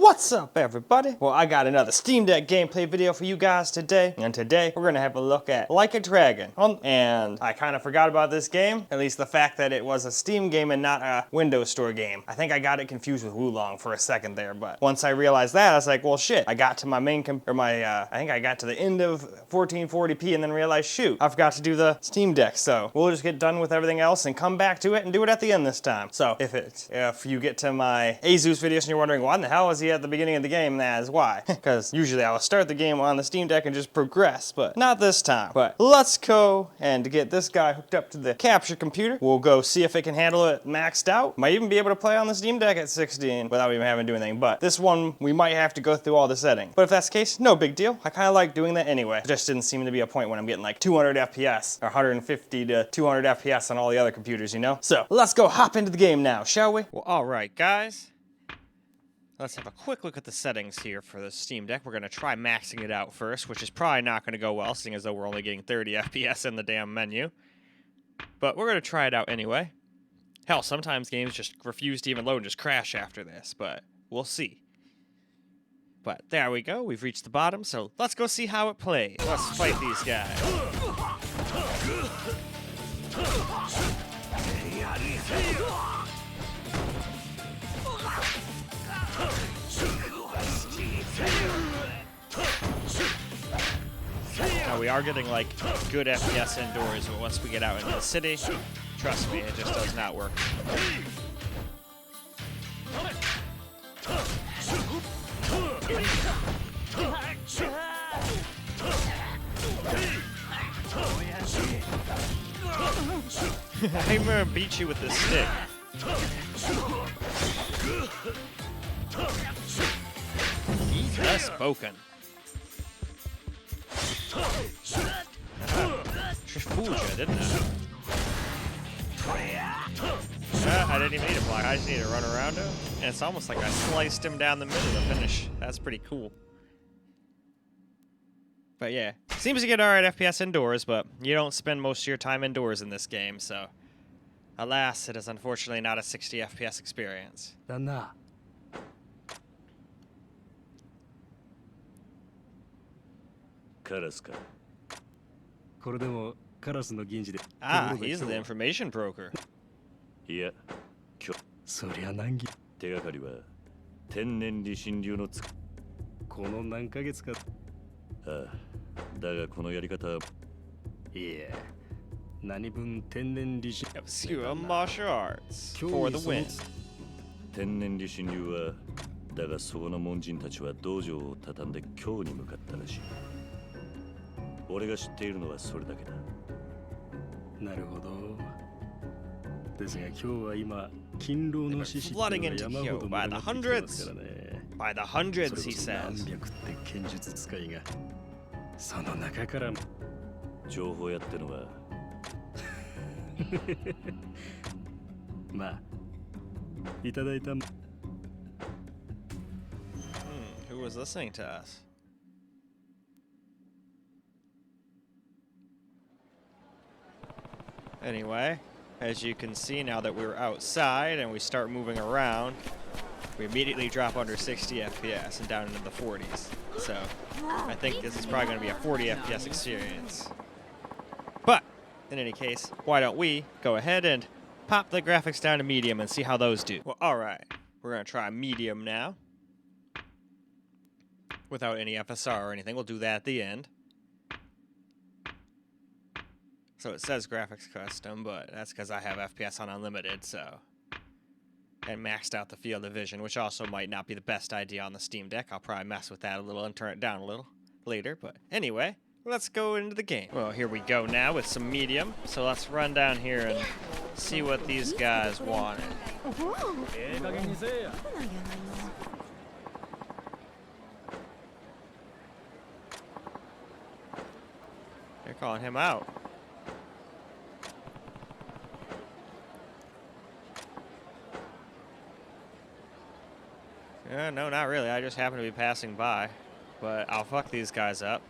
What's up, everybody? Well, I got another Steam Deck gameplay video for you guys today, and today we're gonna have a look at Like a Dragon. And I kind of forgot about this game, at least the fact that it was a Steam game and not a Windows Store game. I think I got it confused with Wulong for a second there, but once I realized that, I was like, well, shit. I got to my I think I got to the end of 1440p and then realized, shoot, I forgot to do the Steam Deck. So we'll just get done with everything else and come back to it and do it at the end this time. So if you get to my Asus videos and you're wondering, why in the hell is he at the beginning of the game? That is why. Because usually I will start the game on the Steam Deck and just progress, but not this time. But let's go and get this guy hooked up to the capture computer. We'll go see if it can handle it maxed out. Might even be able to play on the Steam Deck at 16 without even having to do anything. But this one, we might have to go through all the settings. But if that's the case, no big deal. I kind of like doing that anyway. It just didn't seem to be a point when I'm getting like 200 FPS or 150 to 200 FPS on all the other computers, you know? So let's go hop into the game now, shall we? Well, all right, guys. Let's have a quick look at the settings here for the Steam Deck. We're going to try maxing it out first, which is probably not going to go well, seeing as though we're only getting 30 FPS in the damn menu. But we're going to try it out anyway. Hell, sometimes games just refuse to even load and just crash after this, but we'll see. But there we go. We've reached the bottom, so let's go see how it plays. Let's fight these guys. Now we are getting like good FPS indoors, but once we get out into the city, trust me, it just does not work. I'm gonna beat you with this stick. That's spoken. Just fooled you, didn't I? I didn't even need a block. I just need to run around him. And it's almost like I sliced him down the middle to finish. That's pretty cool. But yeah, seems to get alright FPS indoors, but you don't spend most of your time indoors in this game, so alas, it is unfortunately not a 60 FPS experience. Ah, he's the information broker. Yeah. そりゃ難儀。手がかりは天然理心流のこの何ヶ月か。ああ、だがこのやり方。いや、何分天然理心。Obscure martial arts for the win. 天然理心流は、だがそこの門人たちは道場を畳んで京に向かったらしい。俺が知っているのはそれだけだ。なるほど。ですが今日は今。Flooding into Kyo by the hundreds. By the hundreds, he says. その中から情報やってのはまあいただいた Who was listening to us? Anyway, as you can see, now that we're outside and we start moving around, we immediately drop under 60 FPS and down into the 40s. So I think this is probably going to be a 40 FPS experience. But in any case, why don't we go ahead and pop the graphics down to medium and see how those do. Well, all right, we're going to try medium now. Without any FSR or anything, we'll do that at the end. So it says graphics custom, but that's because I have FPS on unlimited, so. And maxed out the field of vision, which also might not be the best idea on the Steam Deck. I'll probably mess with that a little and turn it down a little later, but anyway, let's go into the game. Well, here we go now with some medium. So let's run down here and see what these guys wanted. They're calling him out. No, not really. I just happen to be passing by. But I'll fuck these guys up.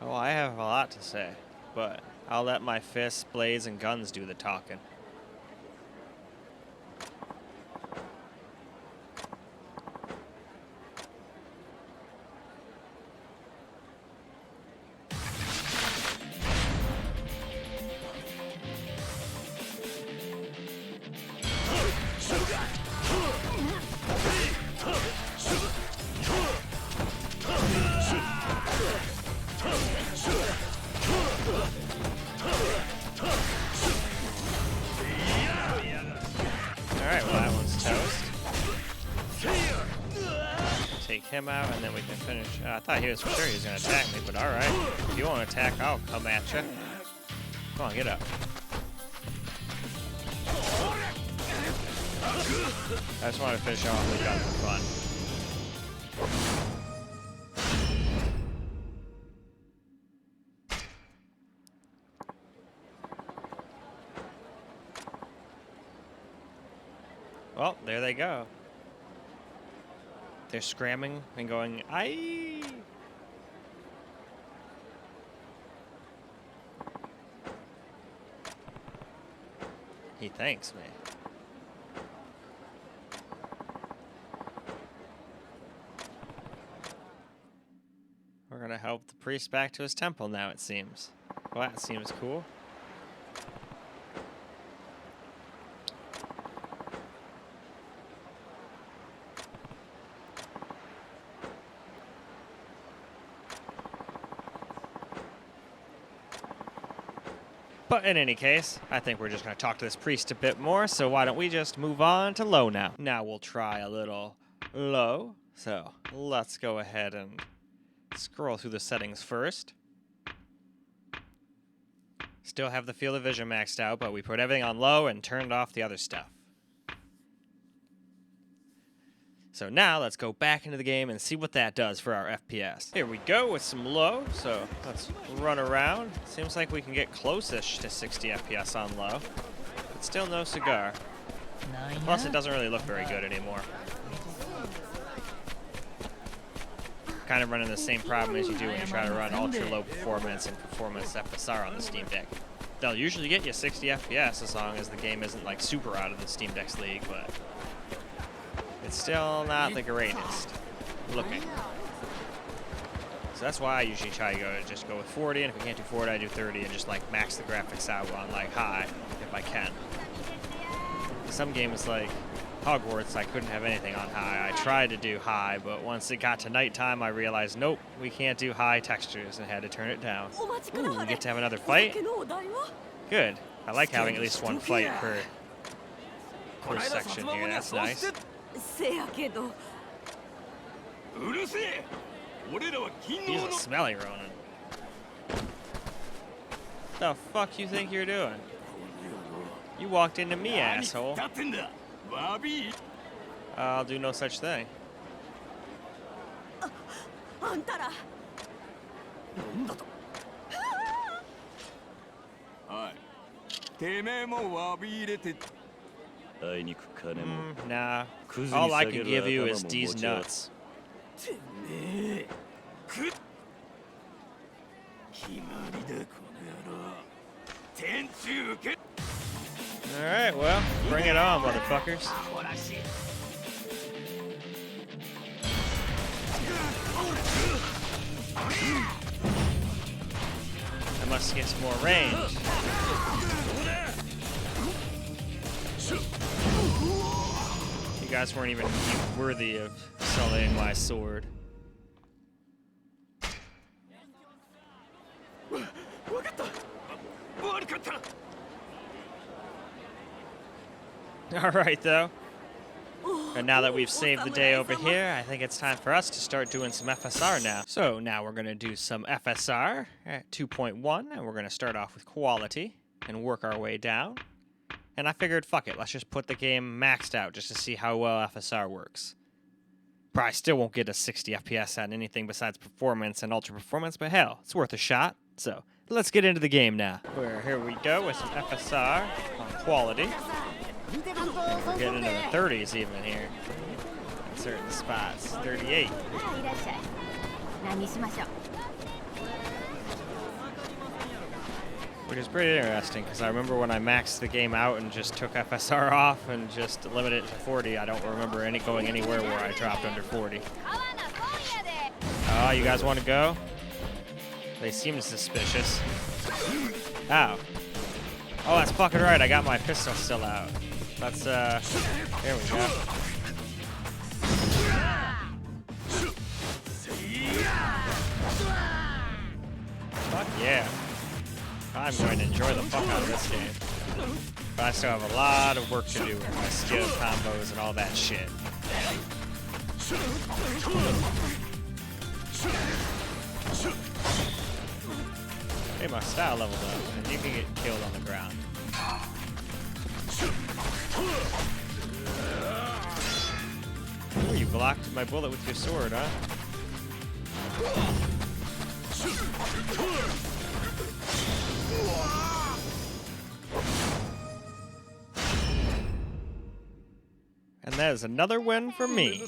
Oh, I have a lot to say. But I'll let my fists, blades, and guns do the talking. him out, and then we can finish. I thought he was for sure he was going to attack me, but alright. If you want to attack, I'll come at you. Come on, get up. I just wanted to finish off the gun for fun. Well, there they go. They're scramming and going, aye! He thanks me. We're gonna help the priest back to his temple now, it seems. Well, that seems cool. But in any case, I think we're just going to talk to this priest a bit more, so why don't we just move on to low now. Now we'll try a little low. So let's go ahead and scroll through the settings first. Still have the field of vision maxed out, but we put everything on low and turned off the other stuff. So now let's go back into the game and see what that does for our FPS. Here we go with some low, so let's run around. Seems like we can get close-ish to 60 FPS on low, but still no cigar. Plus it doesn't really look very good anymore. Kind of running the same problem as you do when you try to run ultra-low performance and performance FSR on the Steam Deck. They'll usually get you 60 FPS as long as the game isn't like super out of the Steam Deck's league, but it's still not the greatest looking. So that's why I usually try to just go with 40, and if I can't do 40, I do 30 and just like max the graphics out on like high if I can. Some games like Hogwarts, I couldn't have anything on high. I tried to do high, but once it got to nighttime, I realized, nope, we can't do high textures and had to turn it down. Ooh, we get to have another fight? Good. I like having at least one fight per section here. That's nice. He's a smelly Ronin. The fuck you think you're doing? You walked into me, asshole. I'll do no such thing. Nah. All I can give you is these nuts. Alright, well, bring it on, motherfuckers. I must get some more range. You guys weren't even worthy of sullying my sword. Alright, though. And now that we've saved the day over here, I think it's time for us to start doing some FSR now. So now we're going to do some FSR at 2.1, and we're going to start off with quality and work our way down. And I figured, fuck it, let's just put the game maxed out just to see how well FSR works. Probably still won't get a 60 FPS on anything besides performance and ultra performance, but hell, it's worth a shot. So let's get into the game now. Here we go with some FSR on quality. And we're getting into the 30s even here in certain spots. 38. Which is pretty interesting because I remember when I maxed the game out and just took FSR off and just limited it to 40, I don't remember going anywhere where I dropped under 40. Oh, you guys want to go? They seem suspicious. Ow. Oh, that's fucking right. I got my pistol still out. Let's, there we go. Fuck yeah. I'm going to enjoy the fuck out of this game. But I still have a lot of work to do with my skill combos and all that shit. Hey, my style leveled up, and you can get killed on the ground. Ooh, you blocked my bullet with your sword, huh? And that is another win for me.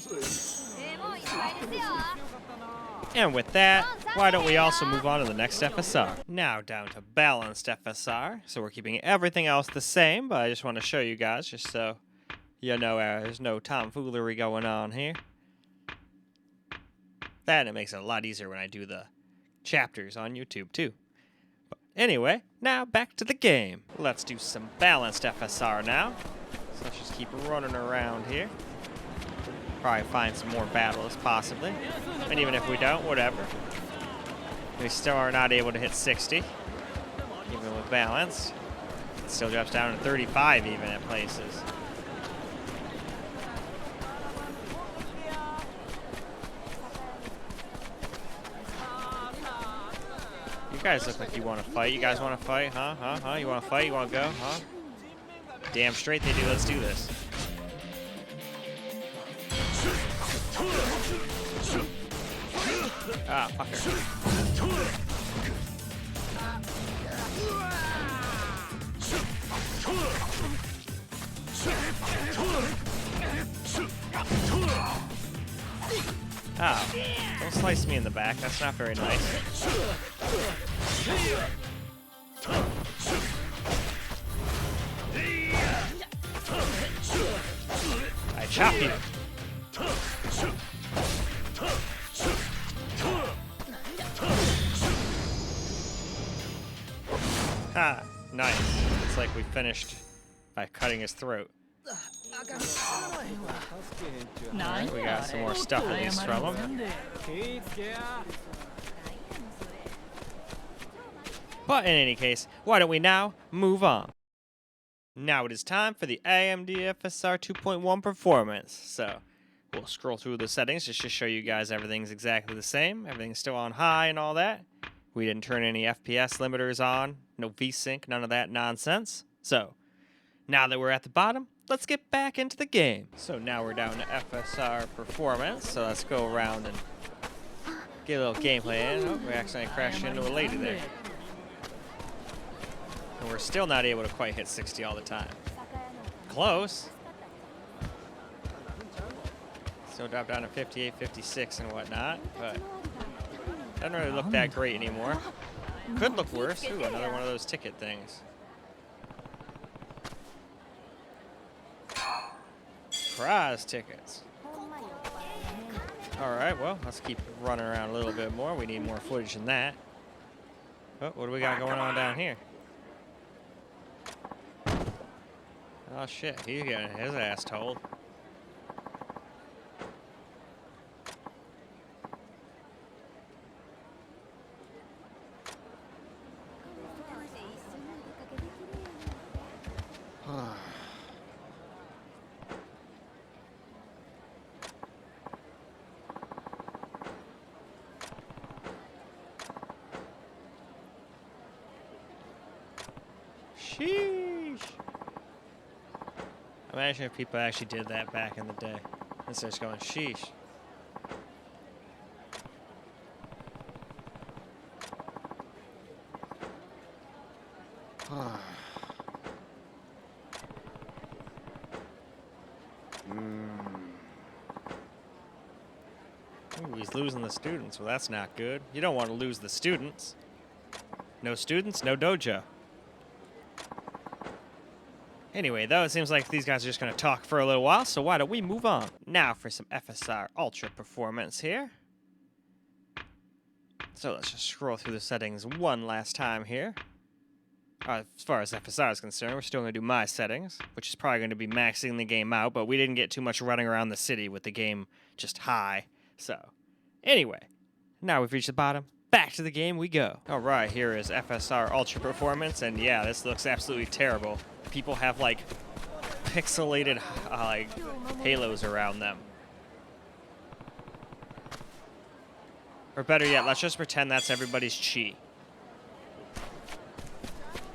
And with that, why don't we also move on to the next FSR? Now down to Balanced FSR. So we're keeping everything else the same, but I just want to show you guys just so you know there's no tomfoolery going on here. That, it makes it a lot easier when I do the chapters on YouTube too. But anyway, now back to the game. Let's do some Balanced FSR now. So let's just keep running around here. Probably find some more battles, possibly. And even if we don't, whatever. We still are not able to hit 60, even with balance. It still drops down to 35 even at places. You guys look like you want to fight. You guys want to fight? Huh? Huh? Huh? You want to fight? You want to go? Huh? Damn straight they do. Let's do this. Ah, fucker. Ah, don't slice me in the back. That's not very nice. I chop you. Ah, nice. It's like we finished by cutting his throat. Right, we got some more stuff at least from him. But in any case, why don't we now move on? Now it is time for the AMD FSR 2.1 Performance. So we'll scroll through the settings just to show you guys everything's exactly the same. Everything's still on high and all that. We didn't turn any FPS limiters on. No VSync, none of that nonsense. So now that we're at the bottom, let's get back into the game. So now we're down to FSR Performance. So let's go around and get a little gameplay in. Oh, we accidentally crashed into a lady there. And we're still not able to quite hit 60 all the time. Close. Still drop down to 58, 56 and whatnot, but doesn't really look that great anymore. Could look worse. Ooh, another one of those ticket things. Prize tickets. Alright, well, let's keep running around a little bit more. We need more footage than that. Oh, what do we got going on down here? Oh shit, he's getting his ass told. Sheesh. Imagine if people actually did that back in the day. Instead of just going, sheesh. Ooh, he's losing the students. Well, that's not good. You don't want to lose the students. No students, no dojo. Anyway, though, it seems like these guys are just going to talk for a little while, so why don't we move on? Now for some FSR Ultra Performance here. So let's just scroll through the settings one last time here. As far as FSR is concerned, we're still going to do my settings, which is probably going to be maxing the game out, but we didn't get too much running around the city with the game just high. So, anyway, now we've reached the bottom. Back to the game we go. All right, here is FSR Ultra Performance, and yeah, this looks absolutely terrible. People have like pixelated like halos around them. Or better yet, let's just pretend that's everybody's chi.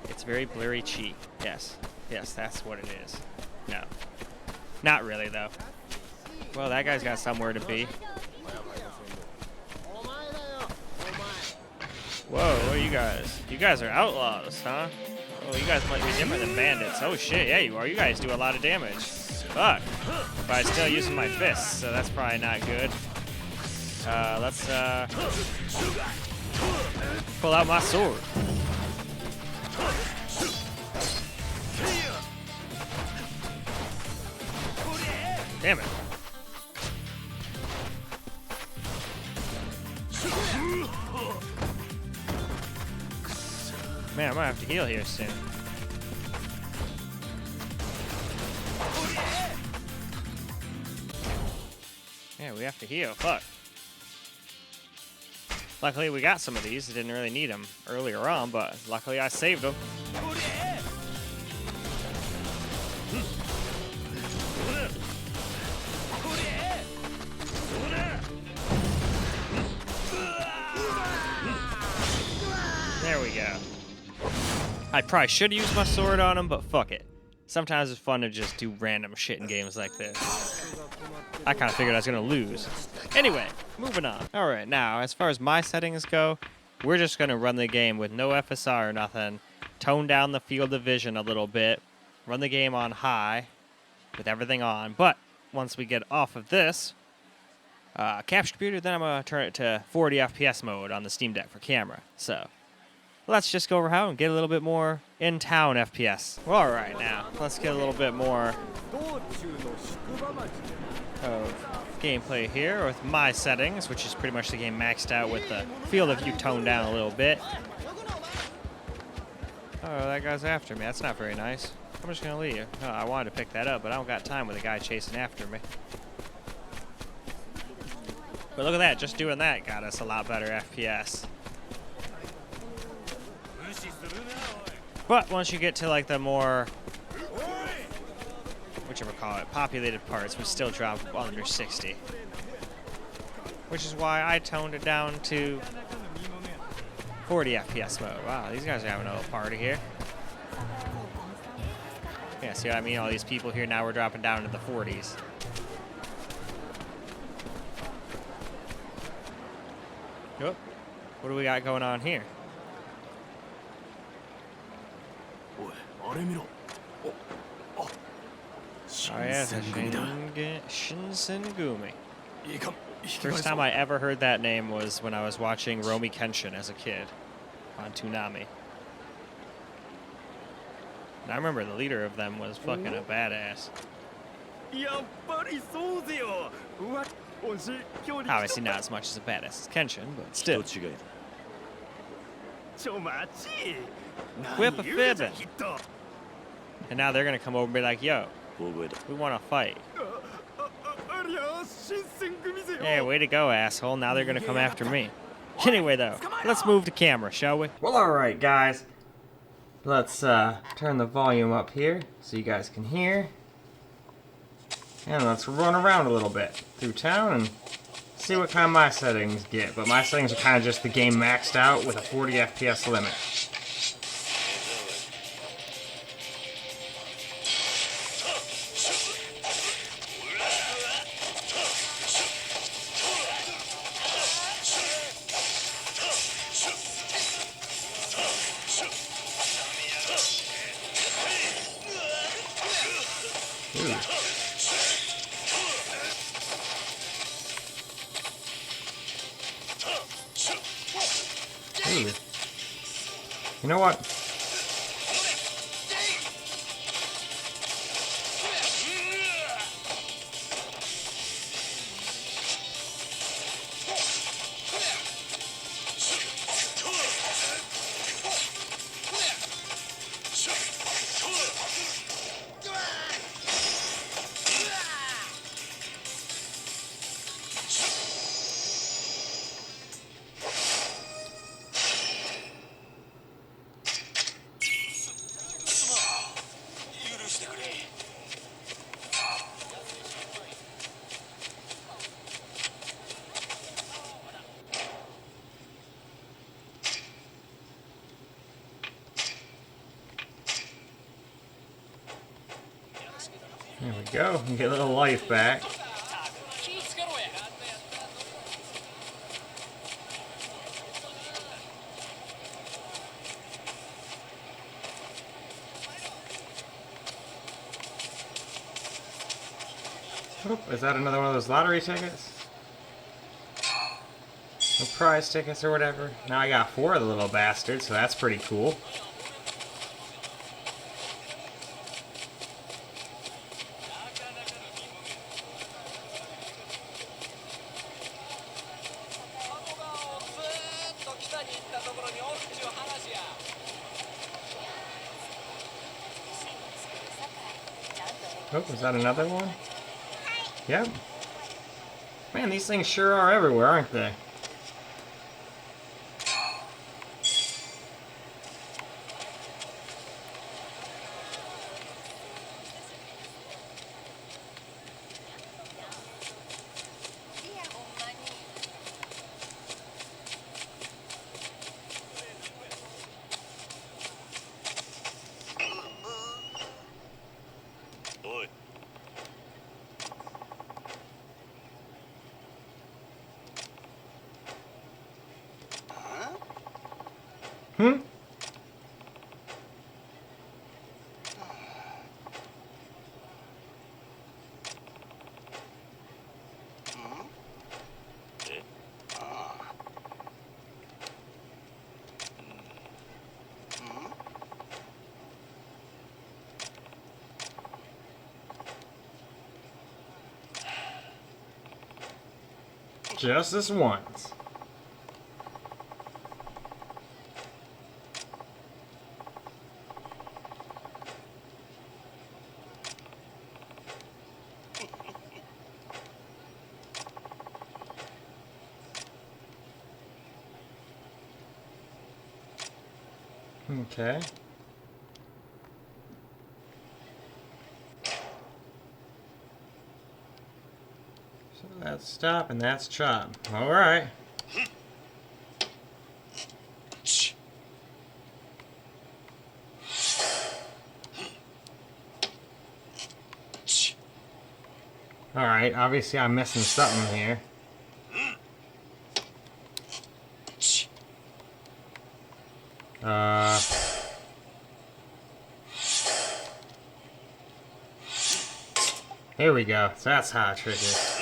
It's very blurry chi. Yes. Yes, that's what it is. No. Not really, though. Well, that guy's got somewhere to be. Whoa, what are you guys? You guys are outlaws, huh? Oh, you guys might be different than bandits. Oh shit, yeah you are. You guys do a lot of damage. Fuck. But I'm still using my fists, so that's probably not good. Let's pull out my sword. Damn it. Man, I might have to heal here soon. Yeah, we have to heal. Fuck. Luckily, we got some of these. I didn't really need them earlier on, but luckily I saved them. There we go. I probably should use my sword on him, but fuck it. Sometimes it's fun to just do random shit in games like this. I kind of figured I was going to lose. Anyway, moving on. All right, now, as far as my settings go, we're just going to run the game with no FSR or nothing, tone down the field of vision a little bit, run the game on high with everything on. But once we get off of this capture computer, then I'm going to turn it to 40 FPS mode on the Steam Deck for camera. So let's just go over how and get a little bit more in-town FPS. Well, all right, now, let's get a little bit more gameplay here with my settings, which is pretty much the game maxed out with the field of view toned down a little bit. Oh, that guy's after me. That's not very nice. I'm just going to leave. Oh, I wanted to pick that up, but I don't got time with a guy chasing after me. But look at that. Just doing that got us a lot better FPS. But once you get to like the more, whichever call it, populated parts, we still drop under 60. Which is why I toned it down to 40 FPS mode. Wow, these guys are having a little party here. Yeah, see what I mean? All these people here, now we're dropping down to the 40s. Yep. What do we got going on here? Oh yeah, Shinsengumi. First time I ever heard that name was when I was watching Romy Kenshin as a kid on Toonami. And I remember the leader of them was fucking a badass. Obviously not as much as a badass as Kenshin, but still. Whip a fibbin'. And now they're gonna come over and be like, yo, we wanna fight. Hey, way to go, asshole. Now they're gonna come after me. Anyway, though, let's move to camera, shall we? Well, alright, guys. Let's turn the volume up here so you guys can hear. And let's run around a little bit through town and see what kind of my settings get. But my settings are kind of just the game maxed out with a 40 FPS limit. Ooh. You know what? go. Get a little life back. Oop, is that another one of those lottery tickets? Or prize tickets or whatever. Now I got 4 of the little bastards, so that's pretty cool. Oh, is that another one? Yep. Man, these things sure are everywhere, aren't they? Hmm? Just this once. Okay. So that's stop and that's chop. All right. All right. Obviously, I'm missing something here. Here we go. So that's how I trick it.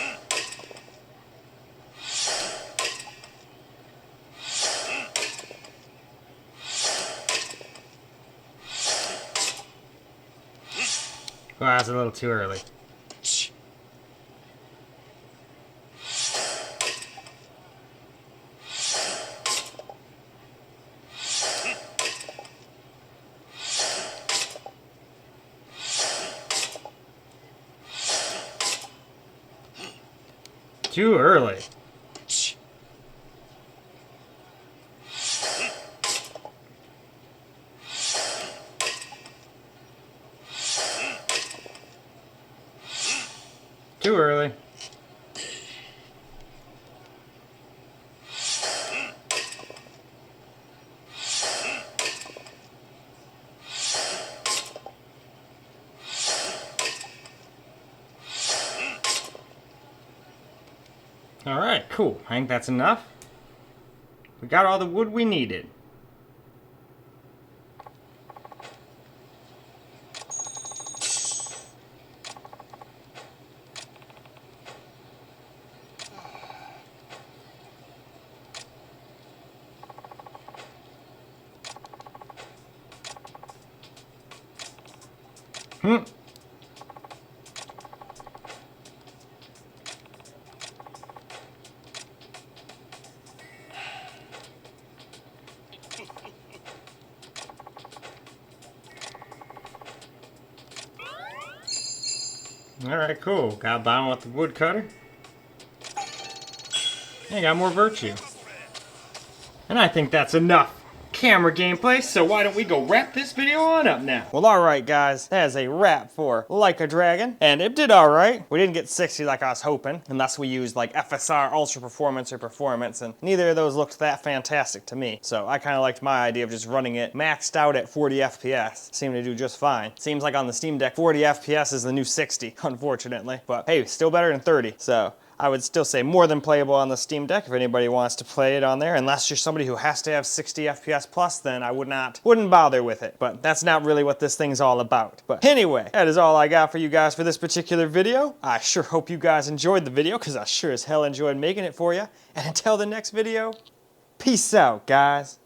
Well, that's a little too early. Too early. Too early. Alright, cool. I think that's enough. We got all the wood we needed. Alright, cool. Got a bottom with the wood cutter. And got more virtue. And I think that's enough. camera gameplay, so why don't we go wrap this video on up now? Well, alright guys, that is a wrap for Like a Dragon, and it did alright. We didn't get 60 like I was hoping, unless we used like FSR Ultra Performance or Performance, and neither of those looked that fantastic to me. So I kind of liked my idea of just running it maxed out at 40 FPS. Seemed to do just fine. Seems like on the Steam Deck, 40 FPS is the new 60, unfortunately. But hey, still better than 30, so I would still say more than playable on the Steam Deck if anybody wants to play it on there. Unless you're somebody who has to have 60 FPS plus, then I wouldn't bother with it. But that's not really what this thing's all about. But anyway, that is all I got for you guys for this particular video. I sure hope you guys enjoyed the video, because I sure as hell enjoyed making it for you. And until the next video, peace out, guys.